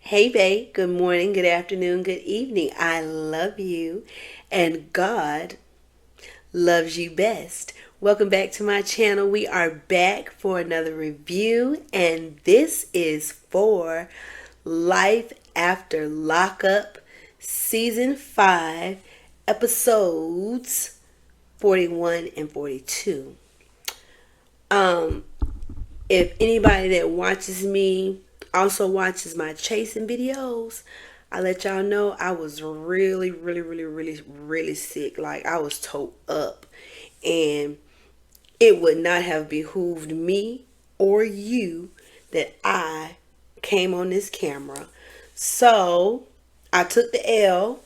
Hey, babe. Good morning, good afternoon, good evening. I love you, and God loves you best. Welcome back to my channel. We are back for another review, and this is for Life After Lockup, Season 5, Episodes 41 and 42. Um, if anybody that watches me also watches my chasing videos, I let y'all know I was really sick. Like, I was towed up, and it would not have behooved me or you that I came on this camera. So I took the L,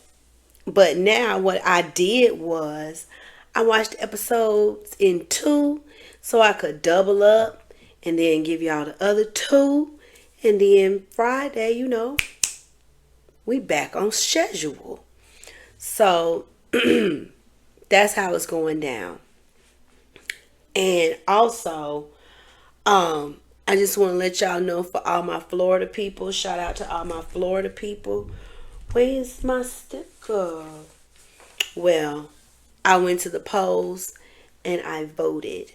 but now what I did was I watched episodes in two so I could double up and then give y'all the other two. And then Friday, we back on schedule. So that's how it's going down. And also, I just want to let y'all know, for all my Florida people, shout out to all my Florida people. Where's my sticker? Well, I went to the polls and I voted.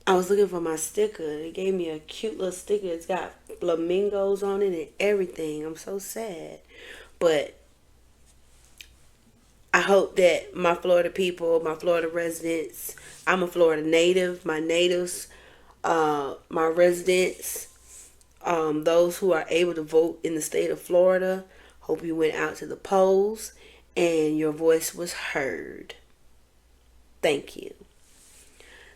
I was looking for my sticker. They gave me a cute little sticker. It's got flamingos on it and everything. I'm so sad. But I hope that my Florida people, my Florida residents, I'm a Florida native, my natives, my residents, those who are able to vote in the state of Florida, hope you went out to the polls and your voice was heard. Thank you.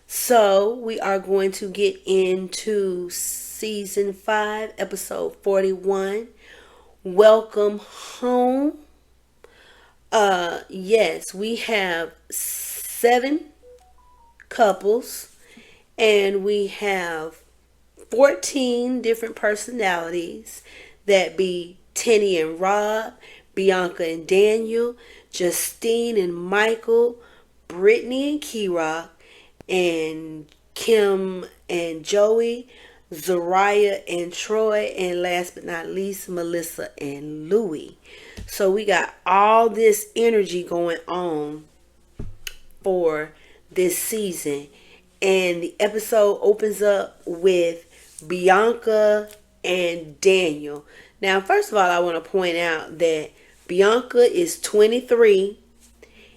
So we are going to get into season 5, episode 41. Welcome home. Yes, we have 7 couples and we have 14 different personalities. That be Tenny and Rob, Bianca and Daniel, Justine and Michael, Brittany and Kira, and Kim and Joey, Zariah and Troy, and last but not least, Melissa and Louie. So we got all this energy going on for this season. And the episode opens up with Bianca and Daniel. Now, first of all, I want to point out that Bianca is 23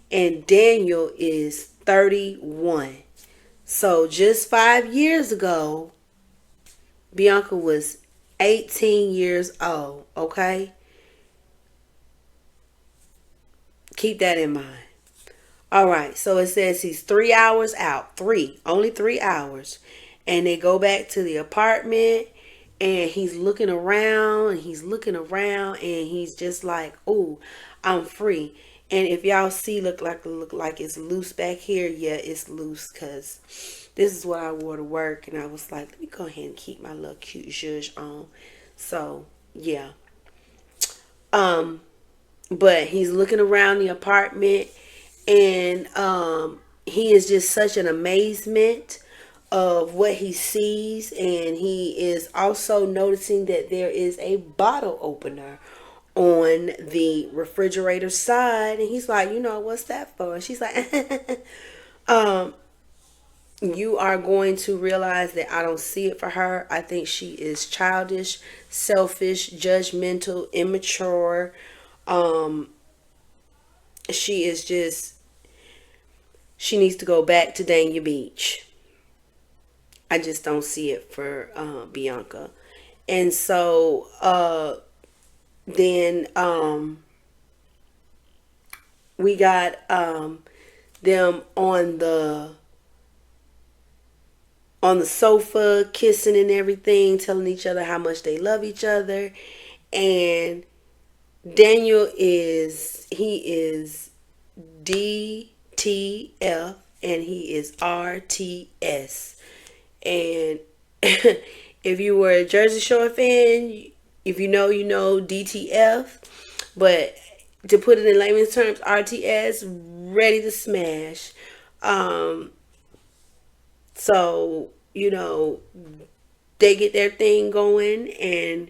and Daniel is 31. So just 5 years ago, Bianca was 18 years old, okay? Keep that in mind. All right, so it says he's 3 hours out. Only 3 hours. And they go back to the apartment and he's looking around and he's just like, oh, I'm free. And if y'all see, look like it's loose back here, yeah, it's loose because this is what I wore to work, and I was like, let me go ahead and keep my little cute zhuzh on. So yeah, but he's looking around the apartment, and he is just such an amazement of what he sees, and he is also noticing that there is a bottle opener on the refrigerator side, and he's like, what's that for? And she's like, you are going to realize that I don't see it for her. I think she is childish, selfish, judgmental, immature. Um, she is just, she needs to go back to Dania Beach. I just don't see it for Bianca. And so then we got them on the sofa, kissing and everything, telling each other how much they love each other. And Daniel is DTF and he is RTS. And if you were a Jersey Shore fan, if you know, DTF. But to put it in layman's terms, RTS, ready to smash. So, they get their thing going, and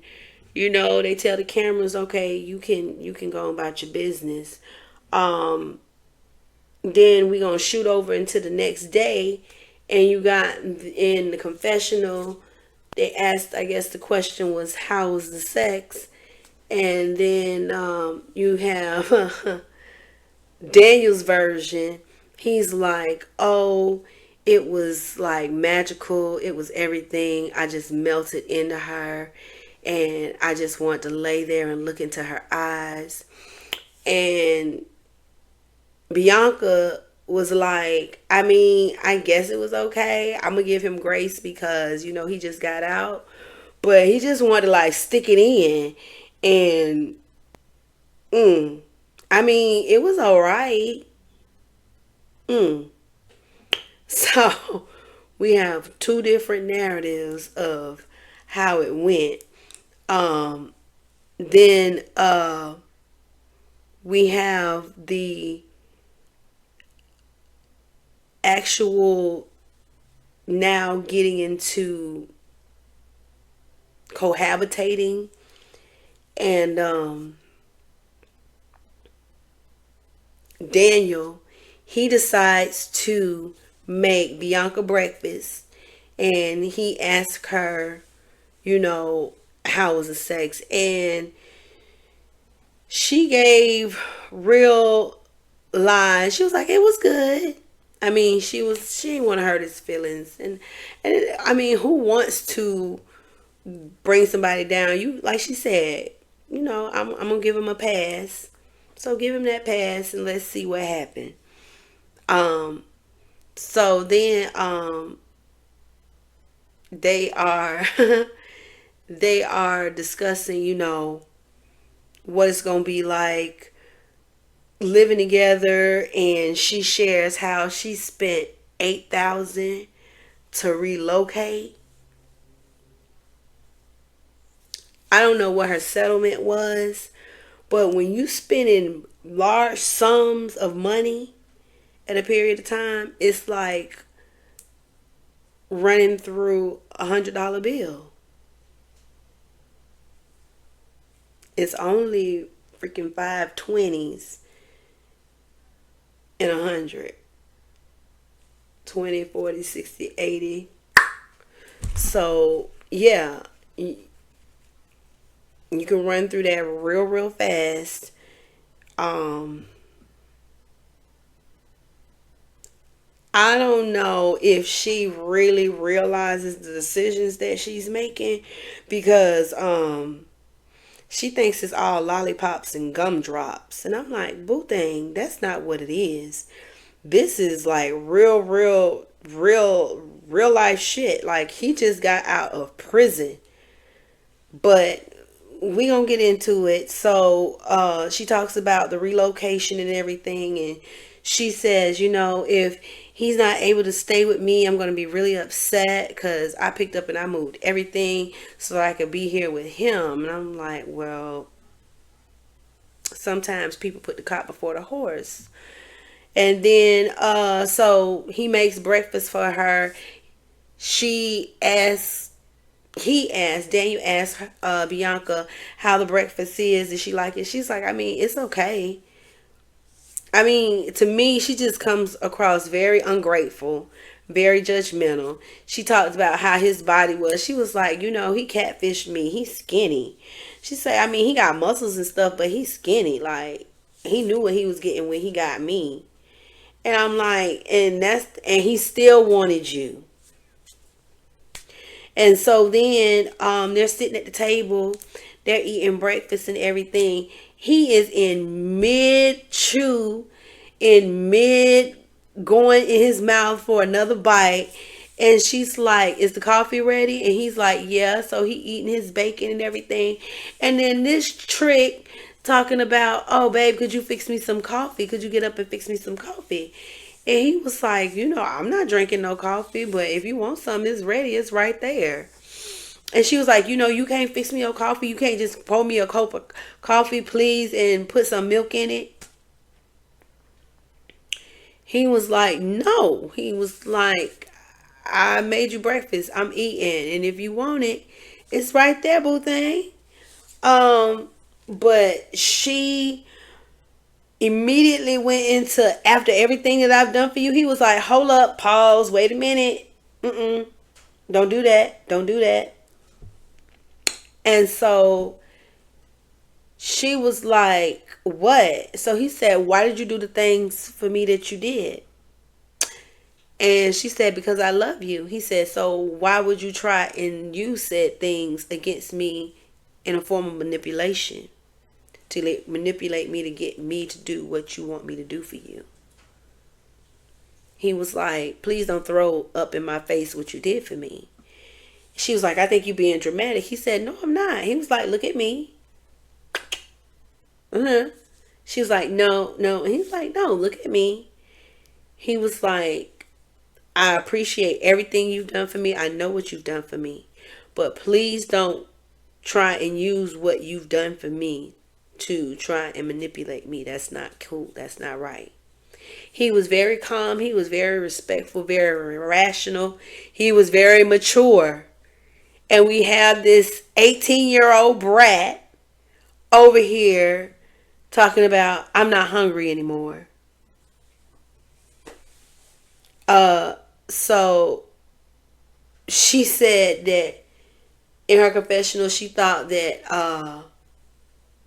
They tell the cameras, okay, you can go about your business. Um, then we gonna shoot over into the next day, and you got in the confessional. They asked, I guess the question was, how was the sex? And then you have Daniel's version. He's like, oh, it was like magical. It was everything. I just melted into her, and I just wanted to lay there and look into her eyes. And Bianca was like, I mean, I guess it was okay. I'm gonna give him grace because he just got out, but he just wanted to like stick it in, and I mean, it was all right. So we have two different narratives of how it went. Um, then we have the actual now getting into cohabitating, and Daniel, he decides to make Bianca breakfast, and he asks her, how was the sex? And she gave real lies. She was like, it was good. I mean, she didn't want to hurt his feelings, and I mean, who wants to bring somebody down? You, like she said, I'm gonna give him a pass. So give him that pass and let's see what happened. Um, so then they are they are discussing, what it's gonna be like living together, and she shares how she spent 8,000 to relocate. I don't know what her settlement was, but when you spending large sums of money at a period of time, it's like running through $100 bill. It's only freaking 520s and 100. 20, 40, 60, 80. So yeah, you can run through that real fast. Um, I don't know if she really realizes the decisions that she's making, because she thinks it's all lollipops and gumdrops, and I'm like, boo thing, that's not what it is. This is like real life shit. Like, he just got out of prison. But we gonna get into it. So she talks about the relocation and everything, and she says, if he's not able to stay with me, I'm gonna be really upset because I picked up and I moved everything so I could be here with him. And I'm like, well, sometimes people put the cart before the horse. And then so he makes breakfast for her. She asks Daniel asks Bianca how the breakfast is. Did she like it? She's like, I mean, it's okay. I mean, to me, she just comes across very ungrateful, very judgmental. She talked about how his body was. She was like, he catfished me. He's skinny. She said, I mean, he got muscles and stuff, but he's skinny. Like, he knew what he was getting when he got me. And I'm like, and he still wanted you. And so then they're sitting at the table, they're eating breakfast and everything. He is in mid chew, in mid going in his mouth for another bite. And she's like, is the coffee ready? And he's like, yeah. So he eating his bacon and everything. And then this trick talking about, oh, babe, could you fix me some coffee? Could you get up and fix me some coffee? And he was like, I'm not drinking no coffee, but if you want some, it's ready. It's right there. And she was like, you can't fix me a coffee. You can't just pour me a cup of coffee, please, and put some milk in it. He was like, no. He was like, I made you breakfast. I'm eating. And if you want it, it's right there, boo thing. But she immediately went into, after everything that I've done for you, he was like, hold up, pause, wait a minute. Don't do that. Don't do that. And so she was like, what? So he said, why did you do the things for me that you did? And she said, because I love you. He said, so why would you try and you said things against me in a form of manipulation to manipulate me to get me to do what you want me to do for you? He was like, please don't throw up in my face what you did for me. She was like, I think you being dramatic. He said, no, I'm not. He was like, look at me. She was like, no, no. And he was like, no, look at me. He was like, I appreciate everything you've done for me. I know what you've done for me. But please don't try and use what you've done for me to try and manipulate me. That's not cool. That's not right. He was very calm. He was very respectful, very rational. He was very mature. And we have this 18-year-old brat over here talking about, I'm not hungry anymore. So she said that in her confessional, she thought that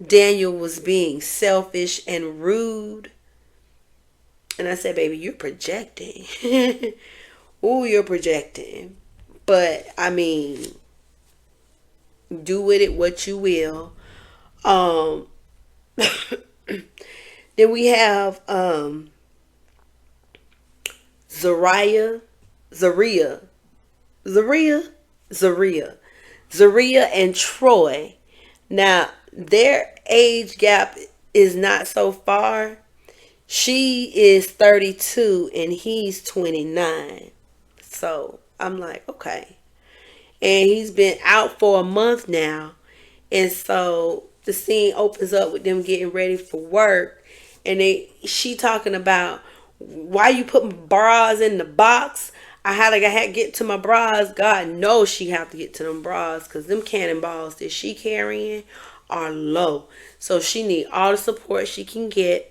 Daniel was being selfish and rude. And I said, baby, you're projecting. Ooh, you're projecting. But, I mean, do with it what you will. Then we have Zaria and Troy. Now, their age gap is not so far. She is 32 and he's 29. So I'm like, okay. And he's been out for a month now. And so the scene opens up with them getting ready for work. And she talking about, why you putting bras in the box? I had to get to my bras. God knows she have to get to them bras, because them cannonballs that she carrying are low. So she need all the support she can get.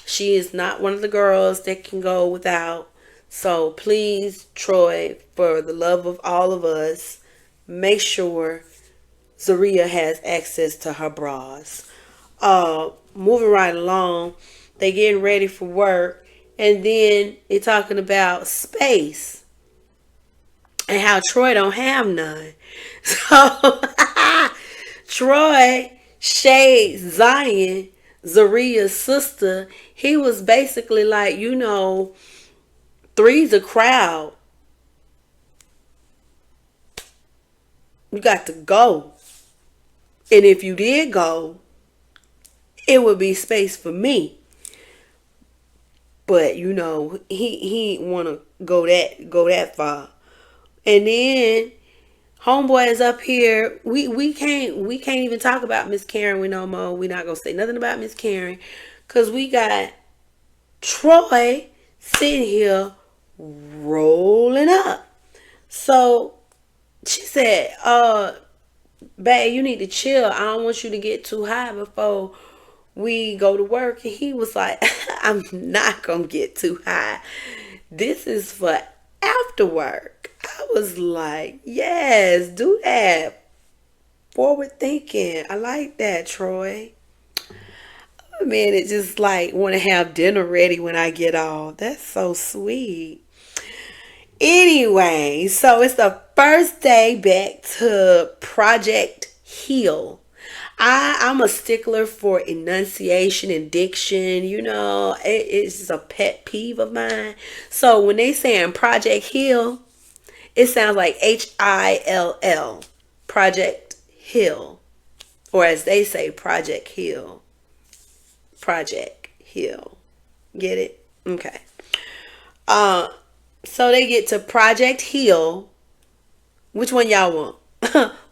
She is not one of the girls that can go without. So please, Troy, for the love of all of us, make sure Zaria has access to her bras. Moving right along, they getting ready for work, and then they talking about space and how Troy don't have none. So Troy shades Zion, Zaria's sister. He was basically like, three's a crowd. You got to go. And if you did go, it would be space for me. But he want to go that far. And then homeboy is up here. We can't even talk about Miss Karen no more. We not gonna say nothing about Miss Karen, cause we got Troy sitting here rolling up. So she said, babe, you need to chill. I don't want you to get too high before we go to work. And he was like, I'm not gonna get too high. This is for after work. I was like, yes, do that. Forward thinking. I like that, Troy. Man, it just like want to have dinner ready when I get off. That's so sweet. Anyway, so it's the first day back to Project Heal. I'm a stickler for enunciation and diction. It's a pet peeve of mine. So when they saying Project Heal, it sounds like HILL. Project Hill. Or as they say, Project Heal. Project Heal. Get it? Okay. So they get to Project Heal. Which one y'all want?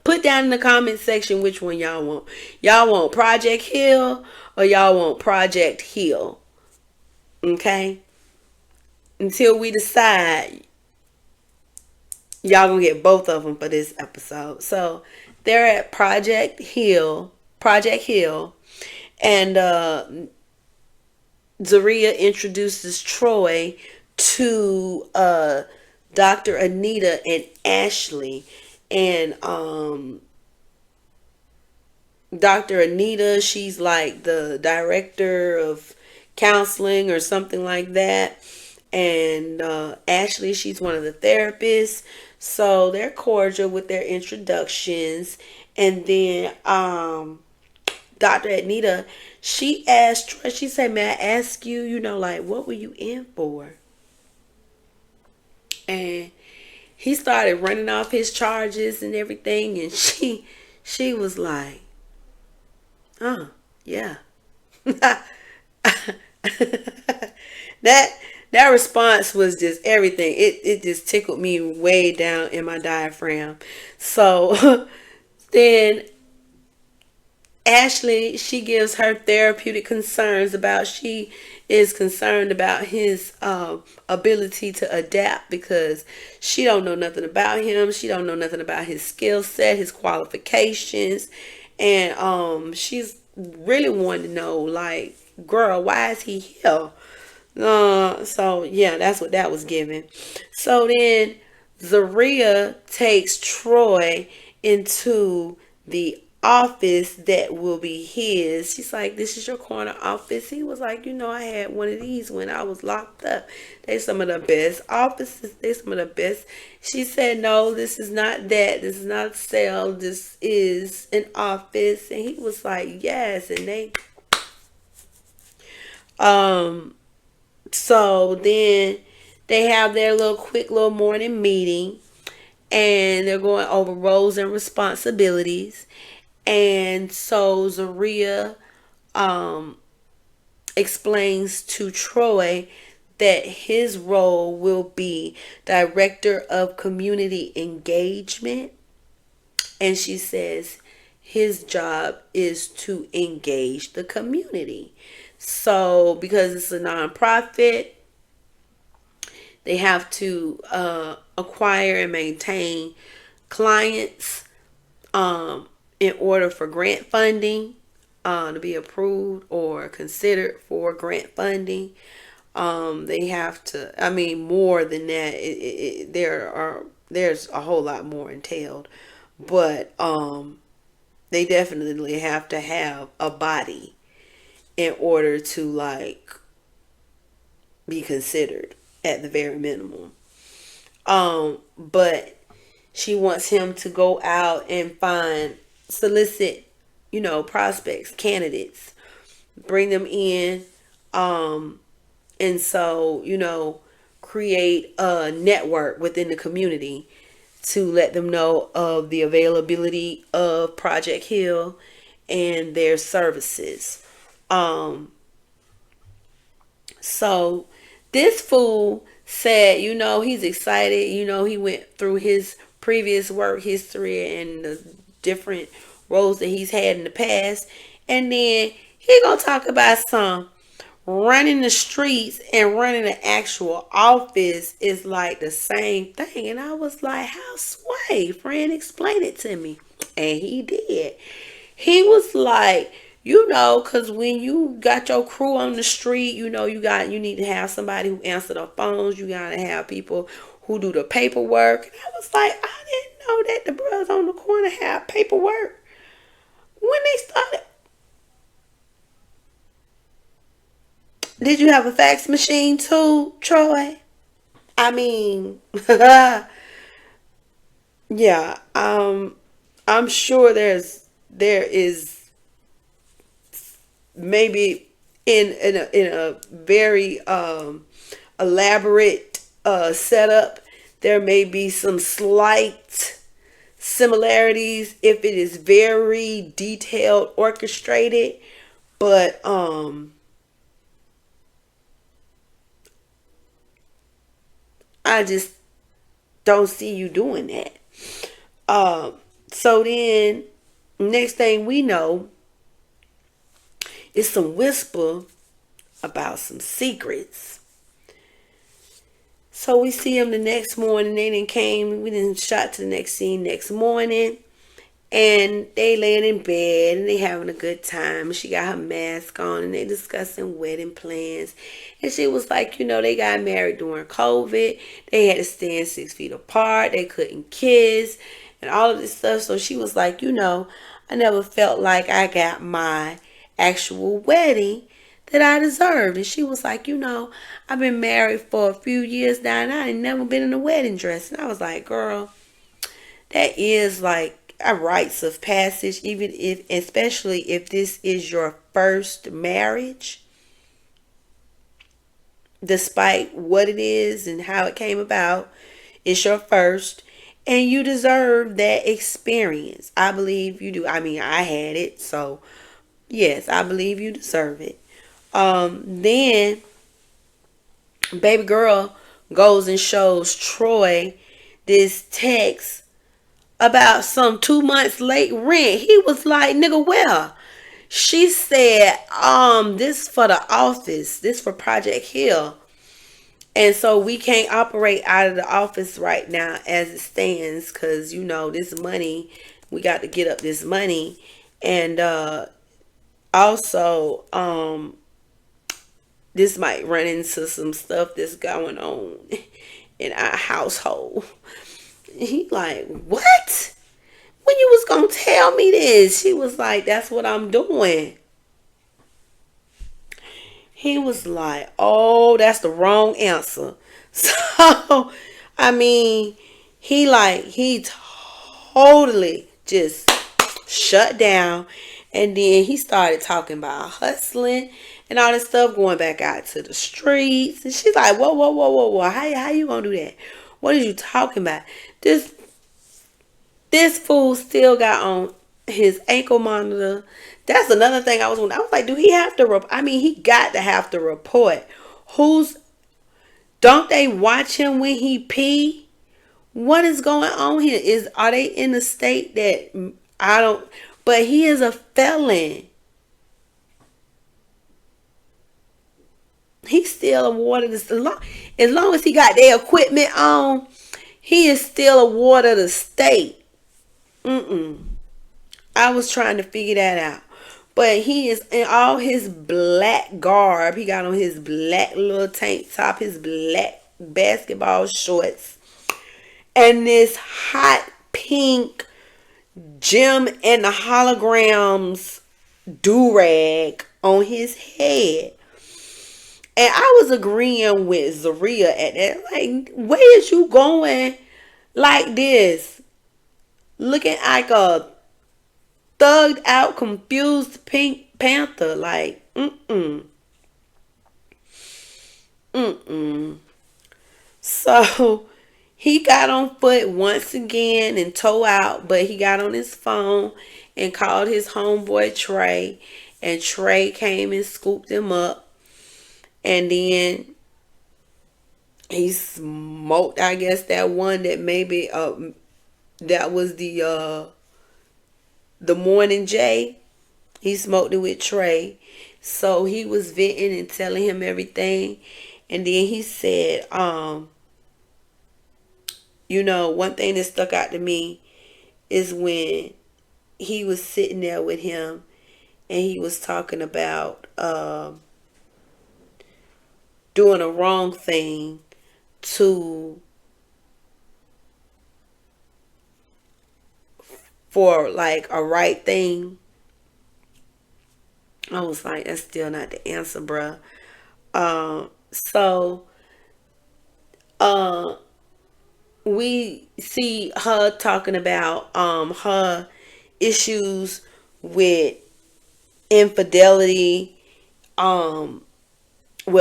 Put down in the comment section which one y'all want. Y'all want Project Heal or y'all want Project Heal? Okay? Until we decide, y'all gonna get both of them for this episode. So they're at Project Hill, and Zaria introduces Troy to Dr. Anita and Ashley. And Dr. Anita, she's like the director of counseling or something like that. And Ashley, she's one of the therapists. So they're cordial with their introductions. And then Dr. Anita, she asked Troy, she said, "May I ask you, like, what were you in for?" And he started running off his charges and everything. And she was like, "Oh, yeah." that that response was just everything. It just tickled me way down in my diaphragm. So then Ashley, she gives her therapeutic concerns about she is concerned about his ability to adapt, because she don't know nothing about him. She don't know nothing about his skill set, his qualifications, and she's really wanting to know, like, girl, why is he here? So yeah, that's what that was given. So then Zaria takes Troy into the office that will be his. She's like, "This is your corner office." He was like, "I had one of these when I was locked up. They some of the best offices. They some of the best." She said, "No, this is not that. This is not a cell. This is an office." And he was like, "Yes." And um so then they have their little quick little morning meeting, and they're going over roles and responsibilities. And so Zaria um, explains to Troy that his role will be director of community engagement. And she says his job is to engage the community. So, because it's a nonprofit, they have to acquire and maintain clients in order for grant funding to be approved or considered for grant funding. They have to, I mean, more than that. There's a whole lot more entailed, but they definitely have to have a body in order to, like, be considered at the very minimum. But she wants him to go out and solicit, prospects, candidates, bring them in, and so, create a network within the community to let them know of the availability of Project Hill and their services. So this fool said, he's excited. He went through his previous work history and the different roles that he's had in the past. And then he gonna talk about some running the streets and running an actual office is like the same thing. And I was like, how sway, friend? Explain it to me. And he did. He was like, because when you got your crew on the street, you need to have somebody who answer the phones. You gotta have people who do the paperwork. And I was like, I didn't know that the brothers on the corner have paperwork. When they started, did you have a fax machine too, Troy? I mean, yeah. I'm sure there is maybe in a very elaborate setup, there may be some slight similarities if it is very detailed, orchestrated, but I just don't see you doing that. So then, next thing we know, is some whisper about some secrets. So we see them the next morning. They didn't came. We didn't shot to the next scene next morning, And they laying in bed and they having a good time. She got her mask on and they discussing wedding plans. And she was like, they got married during COVID. They had to stand 6 feet apart. They couldn't kiss and all of this stuff. So she was like, I never felt like I got my actual wedding that I deserved. And she was like, I've been married for a few years now and I ain't never been in a wedding dress. And I was like, girl, that is like a rites of passage, even if, especially if this is your first marriage, despite what it is and how it came about, it's your first, and you deserve that experience. I believe you do. I mean, I had it, so yes, I believe you deserve it. Then baby girl goes and shows Troy this text about some 2 months late rent. He was like, nigga, well, she said, this for the office, this for Project Hill. And so we can't operate out of the office right now as it stands, because this money, we got to get up this money. And also this might run into some stuff that's going on in our household. He like, what? When you was gonna tell me this? She was like, that's what I'm doing. He was like, oh, that's the wrong answer. So, I mean, he totally just shut down. And then he started talking about hustling and all this stuff, going back out to the streets. And she's like, whoa, whoa, whoa, whoa, whoa. How you gonna do that? What are you talking about? This fool still got on his ankle monitor. That's another thing I was wondering. I was like, do he have to? He got to have to report. Don't they watch him when he pee? What is going on here? Are they in a state that I don't? But he is a felon. He's still awarded as long as he got their equipment on, he is still awarded the state. I was trying to figure that out. But he is in all his black garb. He got on his black little tank top, his black basketball shorts, and this hot pink Jim and the holograms do-rag on his head. And I was agreeing with Zaria at that. Like, where is you going like this? Looking like a thugged out, confused Pink Panther. Like, So he got on foot once again and towed out, but he got on his phone and called his homeboy Trey, and Trey came and scooped him up, and then he smoked, I guess, that one that maybe that was the morning J. He smoked it with Trey. So he was venting and telling him everything. And then he said, one thing that stuck out to me is when he was sitting there with him and he was talking about doing a wrong thing for like a right thing. I was like, that's still not the answer, bruh. So we see her talking about her issues with infidelity. Well,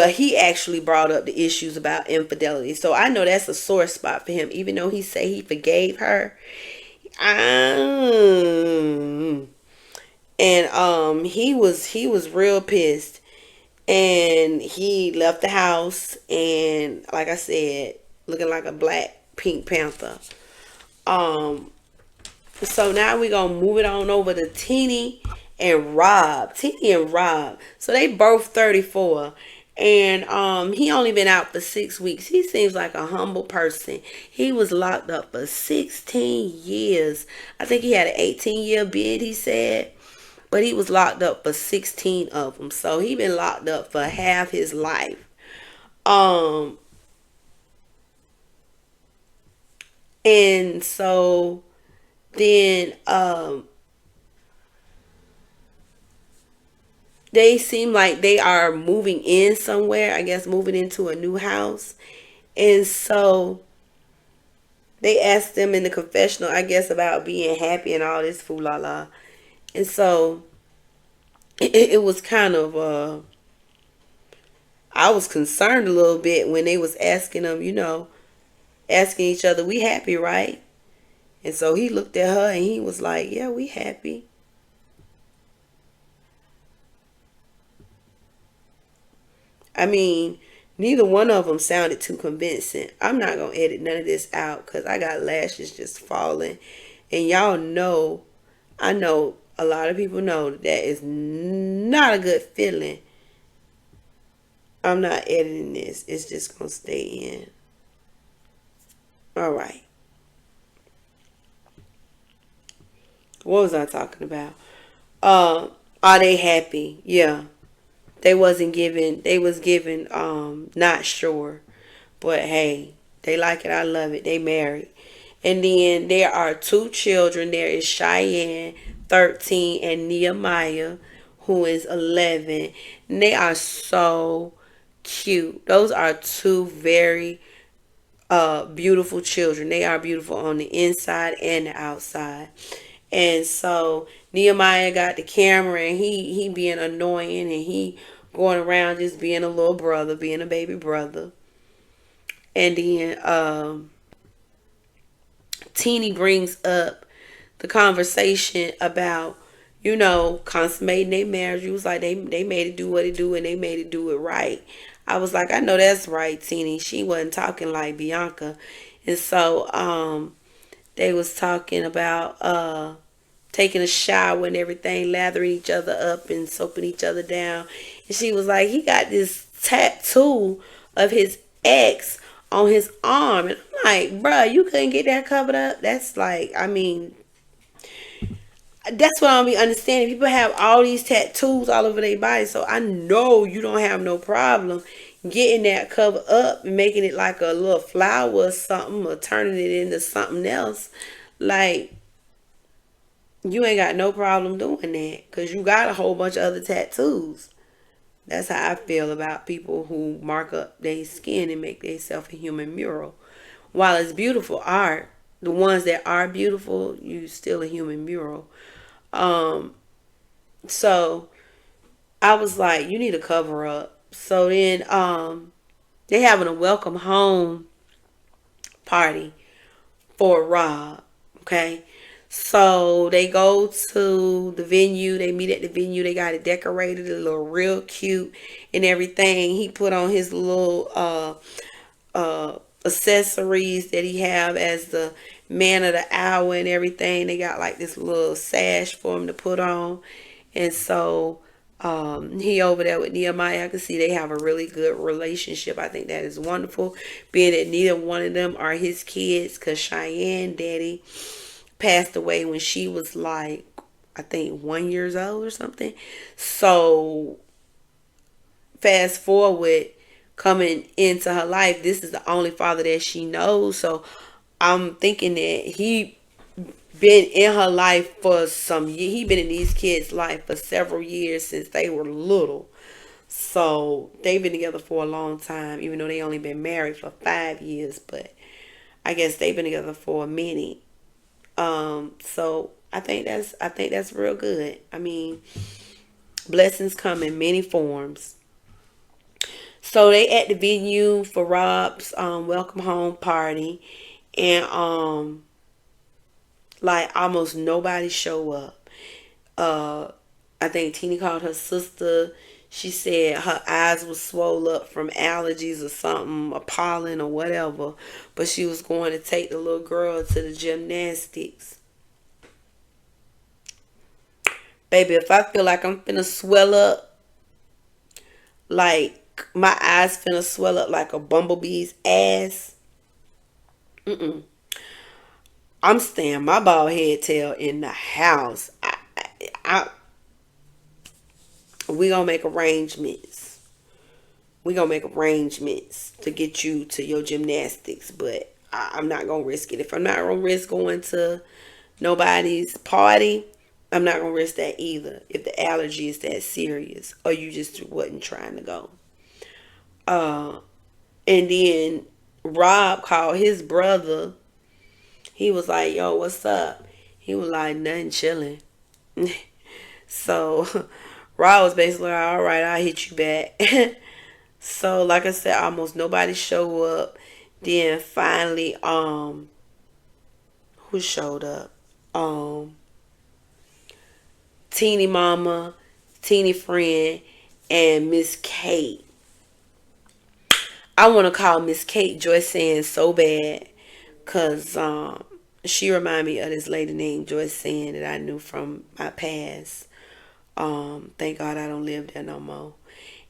he actually brought up the issues about infidelity. So I know that's a sore spot for him, even though he said he forgave her. And he was real pissed. And he left the house, and like I said, looking like a black Pink Panther. So now we're gonna move it on over to Teeny and Rob. Teeny and Rob. So they both 34. And he only been out for 6 weeks. He seems like a humble person. He was locked up for 16 years. I think he had an 18-year bid, he said. But he was locked up for 16 of them. So he been locked up for half his life. Um and so then they seem like they are moving in somewhere, I guess moving into a new house. And so they asked them in the confessional, I guess, about being happy and all this fool la la. And so it was kind of I was concerned a little bit when they was asking them, asking each other, we happy, right? And so he looked at her and he was like, yeah, we happy. I mean, neither one of them sounded too convincing. I'm not going to edit none of this out because I got lashes just falling. And y'all know, I know a lot of people know that is not a good feeling. I'm not editing this. It's just going to stay in. All right. What was I talking about? Are they happy? Yeah. They was given not sure. But hey, they like it. I love it. They married. And then there are two children. There is Cheyenne, 13, and Nehemiah, who is 11. And they are so cute. Those are two very beautiful children. They are beautiful on the inside and the outside. And so Nehemiah got the camera and he being annoying and he going around just being a little brother, being a baby brother. And then Teeny brings up the conversation about, consummating their marriage. He was like, they made it do what it do and they made it do it right. I was like, I know that's right, Teeny. She wasn't talking like Bianca. And so they was talking about taking a shower and everything, lathering each other up and soaping each other down. And she was like, he got this tattoo of his ex on his arm. And I'm like, bruh, you couldn't get that covered up? That's like, I mean, that's what I don't be understanding. People have all these tattoos all over their body. So I know you don't have no problem getting that covered up and making it like a little flower or something or turning it into something else. Like, you ain't got no problem doing that because you got a whole bunch of other tattoos. That's how I feel about people who mark up their skin and make themselves a human mural. While it's beautiful art, the ones that are beautiful, you still a human mural. Um, so I was like, you need to cover up. So then they having a welcome home party for Rob. Okay. So they go to the venue. They meet at the venue. They got it decorated, a little real cute and everything. He put on his little accessories that he have as the man of the hour and everything. They got like this little sash for him to put on. And so he over there with Nehemiah. I can see they have a really good relationship. I think that is wonderful. Being that neither one of them are his kids because Cheyenne daddy passed away when she was like, I think 1 year old or something. So fast forward coming into her life, this is the only father that she knows. So I'm thinking that he been in her life for some years. He been in these kids' life for several years since they were little. So they've been together for a long time, even though they only been married for 5 years. But I guess they've been together for a minute. So I think that's real good. I mean, blessings come in many forms. So they at the venue for Rob's welcome home party, and like almost nobody show up. Uh, I think Tina called her sister. She said her eyes was swole up from allergies or something, or pollen or whatever. But she was going to take the little girl to the gymnastics. Baby, if I feel like I'm finna swell up, like my eyes finna swell up like a bumblebee's ass. Mm-mm. I'm staying my bald head tail in the house. We gonna make arrangements. We gonna make arrangements to get you to your gymnastics, but I'm not gonna risk it. If I'm not gonna risk going to nobody's party, I'm not gonna risk that either. If the allergy is that serious, or you just wasn't trying to go. And then Rob called his brother. He was like, "Yo, what's up?" He was like, "Nothing, chilling." So Rob was basically like, "All right, I'll hit you back." So like I said, almost nobody showed up. Then finally, who showed up? Um, Teeny Mama, Teeny Friend, and Miss Kate. I want to call Miss Kate Joyce Sand so bad, cause she reminded me of this lady named Joyce Sand that I knew from my past. Thank God I don't live there no more.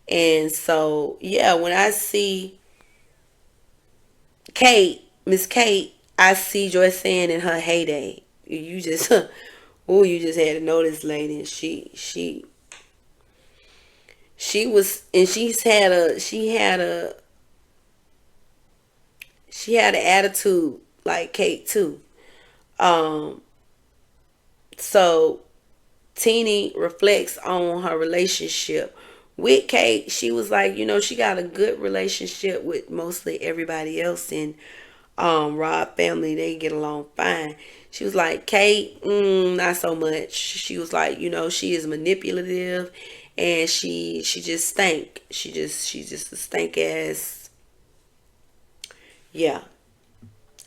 And so yeah, when I see Kate, Miss Kate, I see Joyce Sand in her heyday. You just, oh, you just had to know this lady. And she was, and she had an attitude like Kate too. Um, so Teeny reflects on her relationship with Kate. She was like, she got a good relationship with mostly everybody else in Rob family. They get along fine. She was like, Kate, not so much. She was like, she is manipulative, and she just stank. She's just a stank ass. Yeah.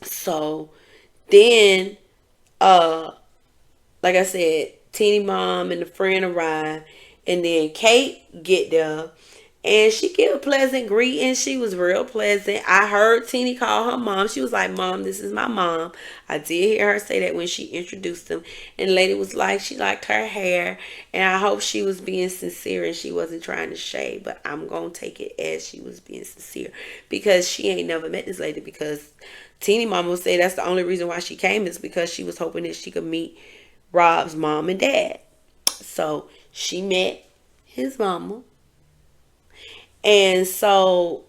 So then, uh, like I said, Teeny Mom and the friend arrived, and then Kate get there, and she gave a pleasant greeting. She was real pleasant. I heard Teeny call her mom. She was like, "Mom, this is my mom." I did hear her say that when she introduced them, and the lady was like, she liked her hair, and I hope she was being sincere and she wasn't trying to shade. But I'm gonna take it as she was being sincere, because she ain't never met this lady. Because Teeny Mama would say that's the only reason why she came is because she was hoping that she could meet Rob's mom and dad. So she met his mama. And so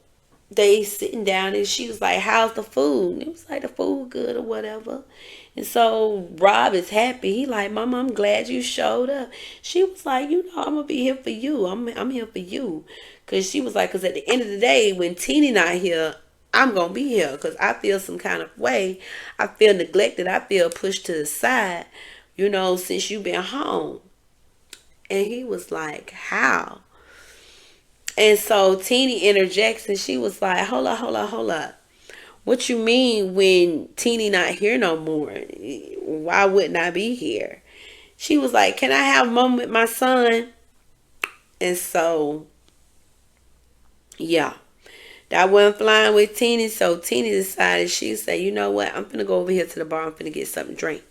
they sitting down, and she was like, "How's the food?" And it was like, "The food good," or whatever. And so Rob is happy. He like, "Mama, I'm glad you showed up." She was like, "I'm gonna be here for you. I'm here for you." Cause she was like, "Cause at the end of the day, when Teeny not here, I'm gonna be here. Cause I feel some kind of way. I feel neglected. I feel pushed to the side. Since you've been home." And he was like, "How?" And so Teeny interjects, and she was like, "Hold up, hold up, hold up. What you mean when Teeny not here no more? Why wouldn't I be here?" She was like, "Can I have a moment with my son?" And so, yeah, that wasn't flying with Teeny. So Teeny decided, she said, "You know what? I'm finna go over here to the bar. I'm finna get something to drink."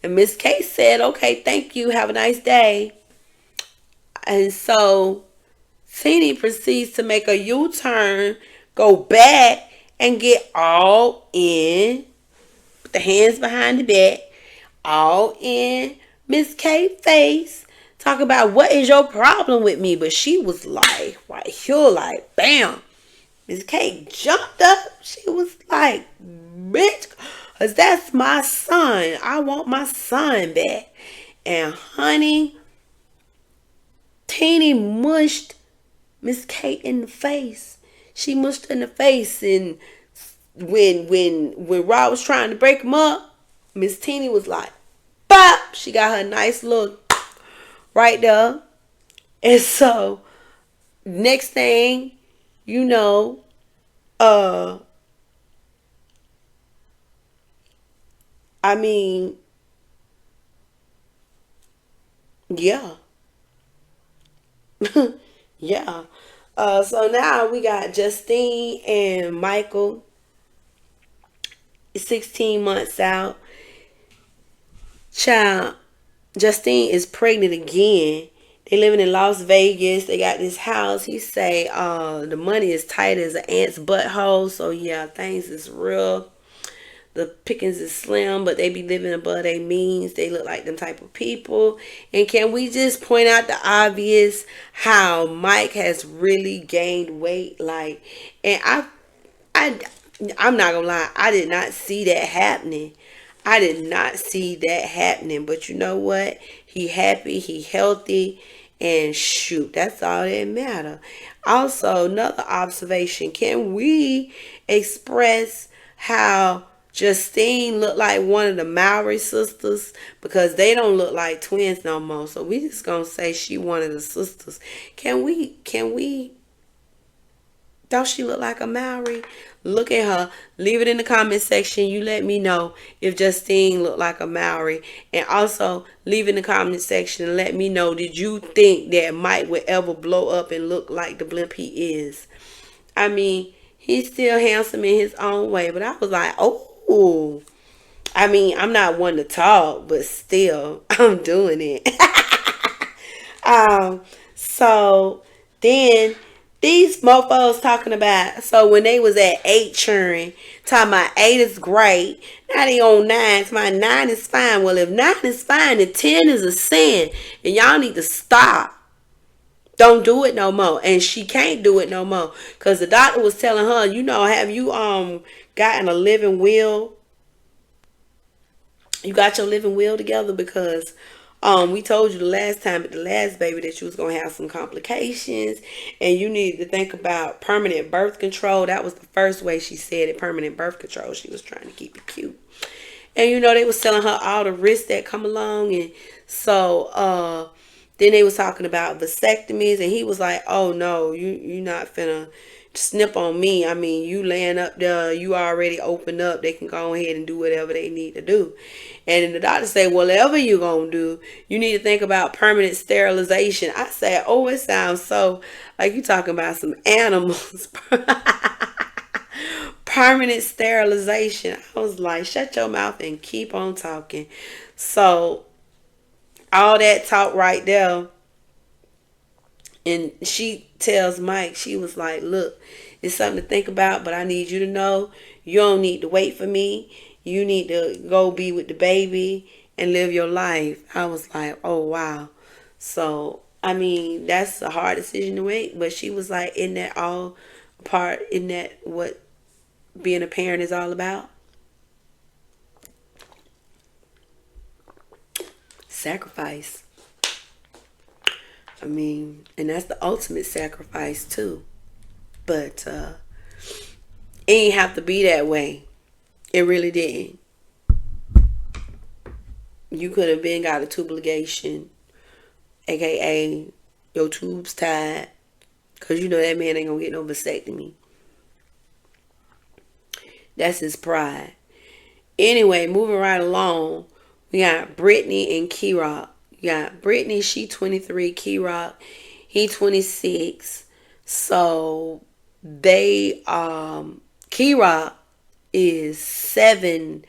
And Miss Kate said, "Okay, thank you. Have a nice day." And so Teeny proceeds to make a U-turn, go back, and get all in, with the hands behind the back, all in Miss K's face. Talk about, "What is your problem with me?" But she was like, right here, like, bam. Miss K jumped up. She was like, "Bitch, cause that's my son. I want my son back." And honey, Teeny mushed Miss Kate in the face. She mushed her in the face, and when Rob was trying to break him up, Miss Teeny was like, "Bop!" She got her nice little right there. And so next thing you know, uh, I mean, yeah, yeah. So now we got Justine and Michael, 16 months out. Child, Justine is pregnant again, They living in Las Vegas. They got this house. He say the money is tight as an ant's butthole. So yeah, things is real. The pickings is slim, but they be living above their means. They look like them type of people. And can we just point out the obvious, how Mike has really gained weight? Like, and I, I'm not gonna lie, I did not see that happening. I did not see that happening. But you know what? He happy, he healthy, and shoot, that's all that matter. Also, another observation: can we express how Justine looked like one of the Maori sisters? Because they don't look like twins no more. So we just gonna say she one of the sisters. Can we don't she look like a Maori? Look at her. Leave it in the comment section. You let me know if Justine looked like a Maori. And also leave in the comment section and let me know, did you think that Mike would ever blow up and look like the blimp he is? I mean, he's still handsome in his own way. But I was like, oh. I mean, I'm not one to talk, but still, I'm doing it. um, so then these mofos talking about, so when they was at 8 churning, talking about 8 is great. Now they on 9. It's my 9 is fine. Well, if 9 is fine, then 10 is a sin. And y'all need to stop. Don't do it no more. And she can't do it no more. Because the doctor was telling her, have you gotten a living will? You got your living will together? Because we told you the last time at the last baby that you was going to have some complications and you needed to think about permanent birth control. That was the first way she said it, permanent birth control. She was trying to keep it cute. And they was telling her all the risks that come along. And so then they was talking about vasectomies, and he was like, oh no, you not finna snip on me. I mean, you laying up there, you already opened up. They can go ahead and do whatever they need to do. And then the doctor said, whatever you gonna do, you need to think about permanent sterilization. I said, oh, it sounds so like you talking about some animals. Permanent sterilization. I was like, shut your mouth and keep on talking. So all that talk right there. And she tells Mike, she was like, look, it's something to think about, but I need you to know you don't need to wait for me. You need to go be with the baby and live your life. I was like, oh, wow. So, I mean, that's a hard decision to make. But she was like, isn't that all part, isn't that what being a parent is all about? Sacrifice. I mean, and that's the ultimate sacrifice too. But it ain't have to be that way. It really didn't. You could have been got a tubal ligation, aka your tubes tied, because that man ain't gonna get no vasectomy. That's his pride. Anyway, moving right along, we got Brittany and Key-Rock. You got Brittany, she 23, Key-Rock, he 26. So they Key-Rock is 7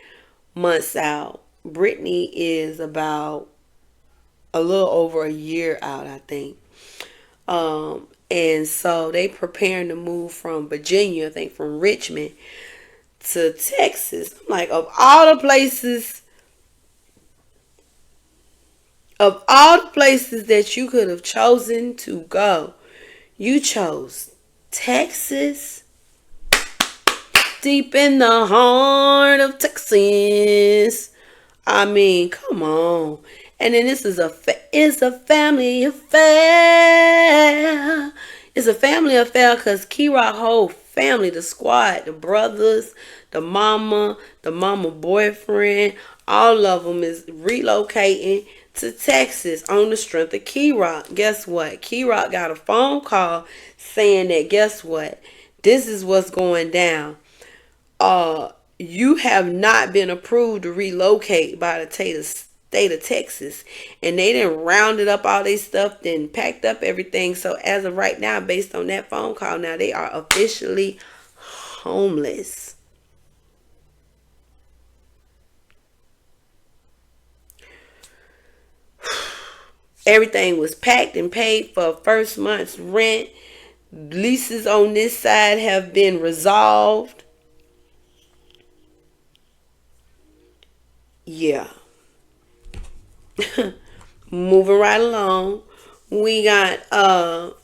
months out. Brittany is about a little over a year out, I think. And so they preparing to move from Virginia, I think from Richmond to Texas. I'm like, of all the places that you could have chosen to go, you chose Texas. Deep in the heart of Texas. I mean, come on. And then this is it's a family affair. It's a family affair because Key-Rock whole family, the squad, the brothers, the mama boyfriend, all of them is relocating to Texas on the strength of Key-Rock. Guess what? Key-Rock got a phone call saying that, guess what? This is what's going down. You have not been approved to relocate by the state of Texas. And they done rounded up all their stuff, then packed up everything. So as of right now, based on that phone call, now they are officially homeless. Everything was packed and paid for first month's rent. Leases on this side have been resolved. Yeah. Moving right along. We got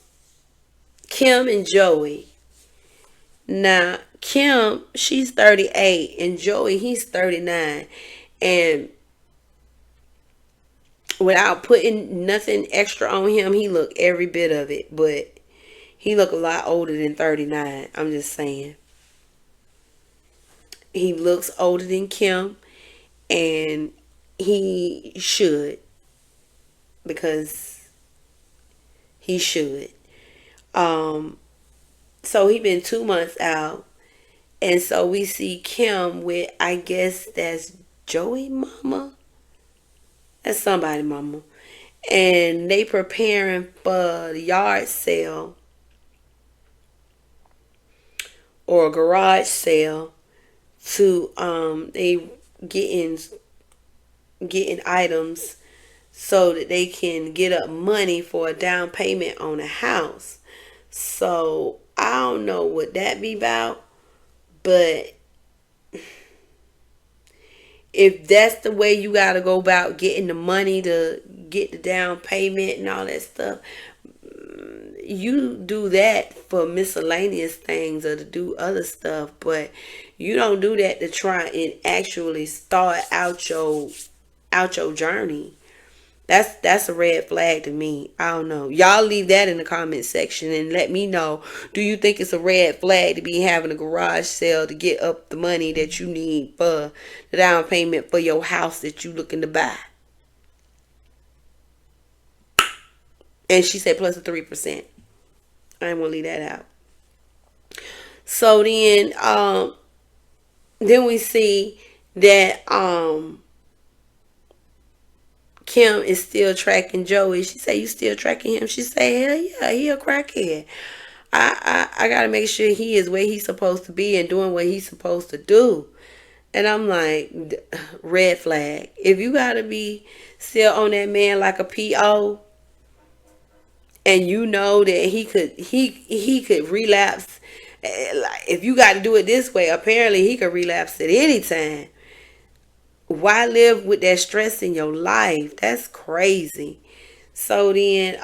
Kim and Joey. Now, Kim, she's 38 and Joey, he's 39. And without putting nothing extra on him, he looked every bit of it, but he looked a lot older than 39. I'm just saying. He looks older than Kim, and he should, because he should. Um, so he been 2 months out, and so we see Kim with, I guess that's Joey mama. That's somebody mama, and they preparing for the yard sale or a garage sale to they getting getting items so that they can get up money for a down payment on a house. So I don't know what that be about, but if that's the way you got to go about getting the money to get the down payment and all that stuff, you do that for miscellaneous things or to do other stuff, but you don't do that to try and actually start out your journey. That's a red flag to me. I don't know. Y'all leave that in the comment section and let me know. Do you think it's a red flag to be having a garage sale to get up the money that you need for the down payment for your house that you looking to buy? And she said plus a 3%. I ain't gonna leave that out. So then we see that Kim is still tracking Joey. She said, "You still tracking him?" She said, "Hell yeah, he a crackhead. I gotta make sure he is where he's supposed to be and doing what he's supposed to do." And I'm like, red flag. If you gotta be still on that man like a PO, and you know that he could relapse, like if you got to do it this way, apparently he could relapse at any time. Why live with that stress in your life? That's crazy. So then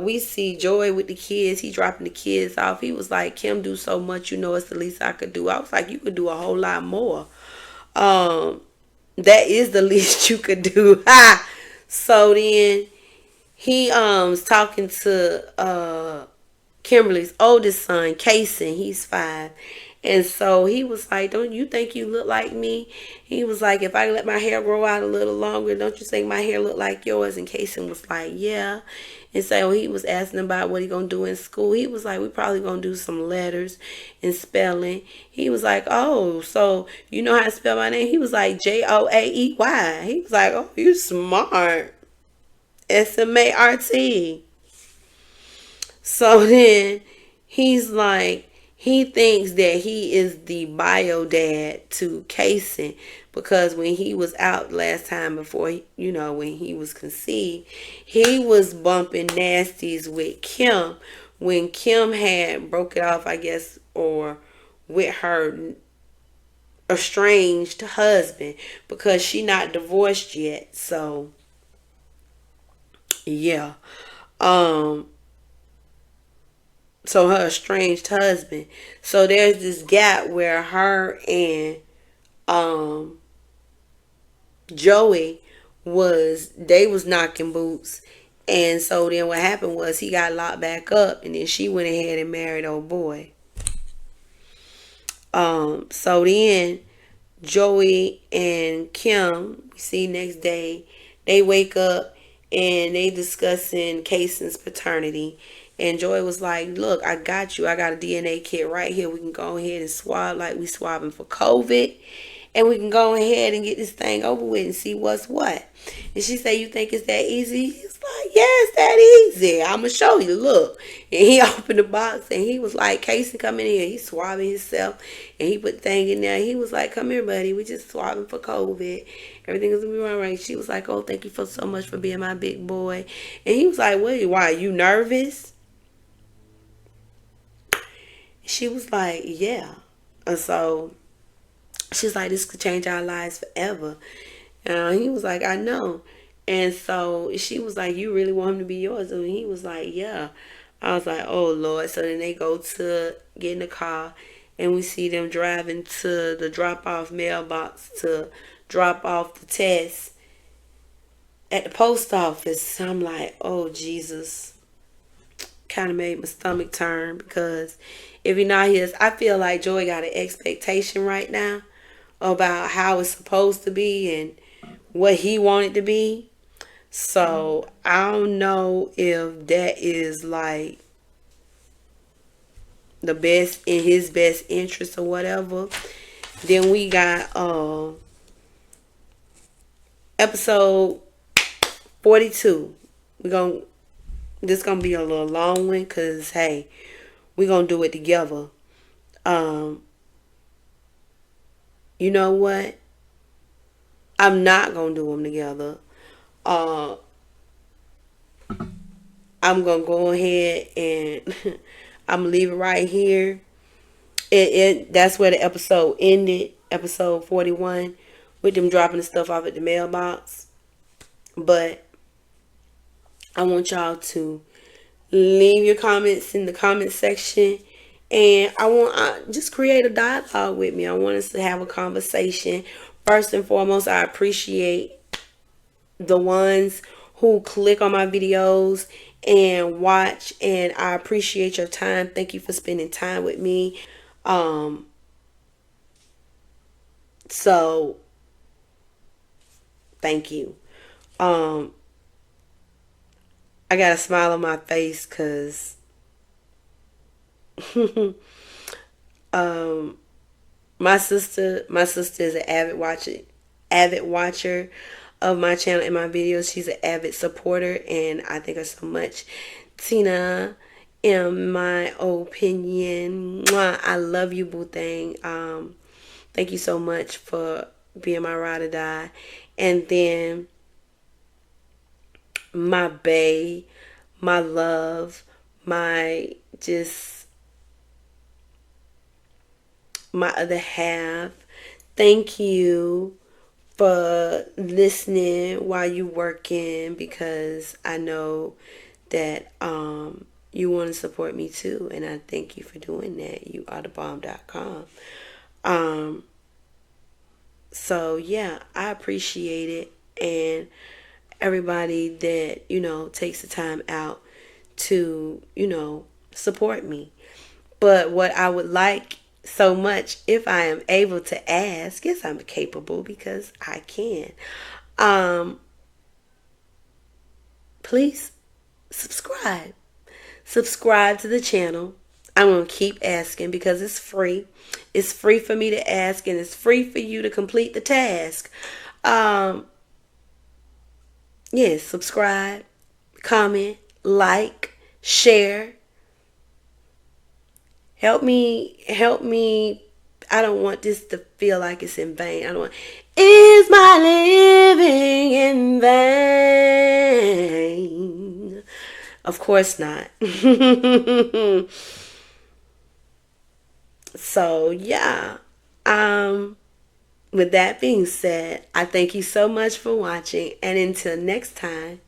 we see Joy with the kids. He dropping the kids off. He was like, Kim do so much, it's the least I could do. I was like, you could do a whole lot more. Um, that is the least you could do. Ha! So then he was talking to Kimberly's oldest son, Kason. He's 5. And so he was like, don't you think you look like me? He was like, if I let my hair grow out a little longer, don't you think my hair look like yours? And Kason was like, yeah. And so he was asking about what he going to do in school. He was like, we probably going to do some letters and spelling. He was like, oh, so you know how to spell my name? He was like, Joaey. He was like, oh, you smart. SMART. So then he's like, he thinks that he is the bio dad to Kason, because when he was out last time before, when he was conceived, he was bumping nasties with Kim when Kim had broke it off, I guess, or with her estranged husband, because she not divorced yet. So yeah. Um so her estranged husband. So there's this gap where her and um Joey was knocking boots. And so then what happened was he got locked back up, and then she went ahead and married old boy. So then Joey and Kim, we see next day, they wake up and they discussing Kason's paternity. And Joy was like, look, I got you. I got a DNA kit right here. We can go ahead and swab like we swabbing for COVID. And we can go ahead and get this thing over with and see what's what. And she said, you think it's that easy? He's was like, yeah, it's that easy. I'ma show you. Look. And he opened the box and he was like, Casey, come in here. He's swabbing himself and he put the thing in there. He was like, come here, buddy. We just swabbing for COVID. Everything is gonna be all right. She was like, oh, thank you for so much for being my big boy. And he was like, wait, why? Are you nervous? She was like, yeah. And so she's like, this could change our lives forever. And he was like, I know. And so she was like, you really want him to be yours? And he was like, yeah. I was like, oh, Lord. So then they go to get in the car and we see them driving to the drop-off mailbox to drop off the test at the post office. So I'm like, oh, Jesus. Kind of made my stomach turn because if you're not here, I feel like Joy got an expectation right now about how it's supposed to be and what he wanted to be. So I don't know if that is like the best in his best interest or whatever. Then we got episode 42. This gonna be a little long one because hey, we're gonna do it together. You know what? I'm not gonna do them together. I'm gonna go ahead and I'm gonna leave it right here. That's where the episode ended, episode 41, with them dropping the stuff off at the mailbox. But I want y'all to leave your comments in the comment section, and I want just create a dialogue with me. I want us to have a conversation. First and foremost, I appreciate the ones who click on my videos and watch, and I appreciate your time. Thank you for spending time with me. So thank you. I got a smile on my face because my sister is an avid watcher of my channel and my videos. She's an avid supporter, and I thank her so much. Tina, in my opinion, mwah, I love you, boo thing. Thank you so much for being my ride or die. And then my bae, my love, my other half. Thank you for listening while you working, because I know that you want to support me too, and I thank you for doing that. You are thebomb.com. So yeah, I appreciate it, and everybody that takes the time out to support me. But what I would like so much, if I am able to ask, yes, I'm capable because I can. Please subscribe. Subscribe to the channel. I'm going to keep asking because it's free. It's free for me to ask, and it's free for you to complete the task. Yes, subscribe, comment, like, share. Help me. I don't want this to feel like it's in vain. I don't want, is my living in vain? Of course not. So, yeah. With that being said, I thank you so much for watching. And until next time,